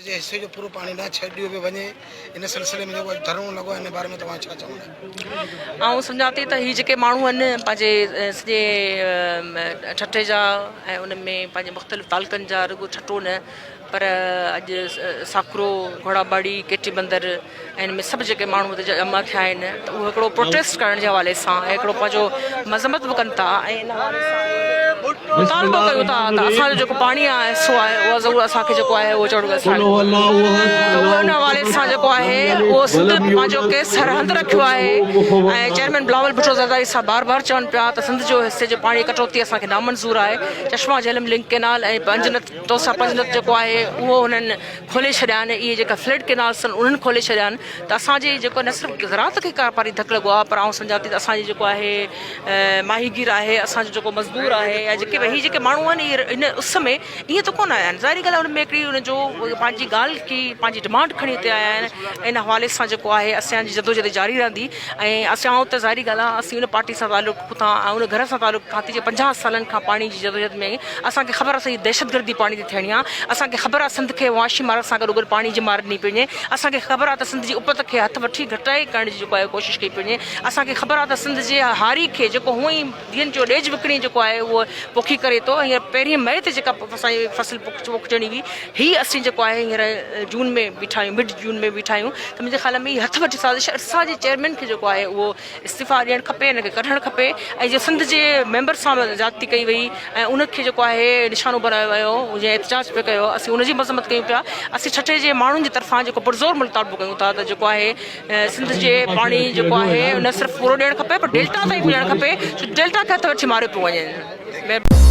जे हिस्से जो पूरो पानी ना छॾियो पियो वञे इन सिलसिले में जेको धरणो लॻो आहे इन बारे में तव्हां छा चवंदा? ऐं सम्झां थी त हीअ जेके माण्हू आहिनि पंहिंजे सॼे ठठे जा ऐं उन में पंहिंजे मुख़्तलिफ़ तालुकनि जा रुॻो ठठो न पर अॼु साकरो घोड़ाबाड़ी केटी बंदर ऐं हिन में सभु जेके माण्हू जमा थिया आहिनि त उहो हिकिड़ो प्रोटेस्ट करण जे हवाले सां ऐं हिकिड़ो पंहिंजो मज़म्मत बि कनि था ऐं इन हवाले सां मुतालबो कयूं था त असांजो जेको पाणी आहे हिसो आहे उहा ज़रूरु असांखे जेको आहे उहो चढ़ो त उहो हिन हवाले सां जेको आहे उहो सिंध पंहिंजो केस सरहंद रखियो आहे ऐं चेयरमैन बिलावल भुट्टो ज़रदारी साहब बार बार चवनि पिया त सिंध जो हिसे जे पाणी कटौती असांखे नामंज़ूर आहे। चश्मा झेलम लिंक कैनाल ऐं तोसा पंजनत जेको आहे उहो हुननि खोले छॾिया आहिनि। इहे जेका फ्लड कैनाल्स आहिनि उन्हनि खोले छॾिया आहिनि त असांजे जेको न सिर्फ़ु ज़राअत खे कापारी धकु लॻो आहे पर आउं सम्झां थी त असांजी जेको आहे माहीगीर आहे असांजो जेको मज़दूर आहे या जेके भई जेके माण्हू आहिनि इहे इन उस में ईअं त कोन आया आहिनि। ज़ाहिरी ॻाल्हि आहे उन में हिकिड़ी उनजो पंहिंजी ॻाल्हि की पंहिंजी डिमांड खणी हिते आया आहिनि। इन हवाले सां जेको आहे असांजी जदोजहद जारी रहंदी ऐं असां त ज़ाहिरी ॻाल्हि आहे असीं उन पार्टी सां तालुक़ु था ऐं उन घर सां तालुक़ु खां थी 50 सालनि खां पाणी जी जदोजहद में असांखे ख़बर आहे दहशतगर्दी पाणी थी थियणी आहे। असांखे ख़बर आहे सिंध खे वाशी मार सां गॾु गॾु पाणी जी मार ॾिनी पई वञे। असांखे ख़बर आहे त सिंध जी उपत खे हथु वठी घटाई करण जी जेको आहे कोशिशि कई पई वञे। असांखे ख़बर आहे त सिंध जे हारी खे जेको हूअं ई धीअनि जो ॾेज विकिणी जेको आहे उहो पोखी करे थो। हींअर पहिरीं मई ते जेका असांजी फसल पोखजणी हुई हीअ असीं जेको आहे हींअर जून में बीठा आहियूं मिड जून में बीठा आहियूं त मुंहिंजे ख़्याल में हथु वठी साज़िश असांजे चेयरमैन खे जेको आहे उहो इस्तीफ़ा ॾियणु खपे हिनखे कढणु खपे ऐं जीअं सिंध जे मेंबर सां ज़्यादती कई वई ऐं उनखे जेको आहे निशानो बनायो वियो जीअं एहतजाज पियो कयो असीं उनजी मज़म्मत कयूं पिया। असीं ठठे जे माण्हुनि जी तरफ़ां जेको पुरज़ोर मुतालबो कयूं था त जेको आहे सिंध जे पाणी जेको आहे न सिर्फ़ु पूरो ॾियणु खपे पर डेल्टा ताईं बि ॾियणु खपे। डेल्टा खे हथु वठी मारियो पियो वञे।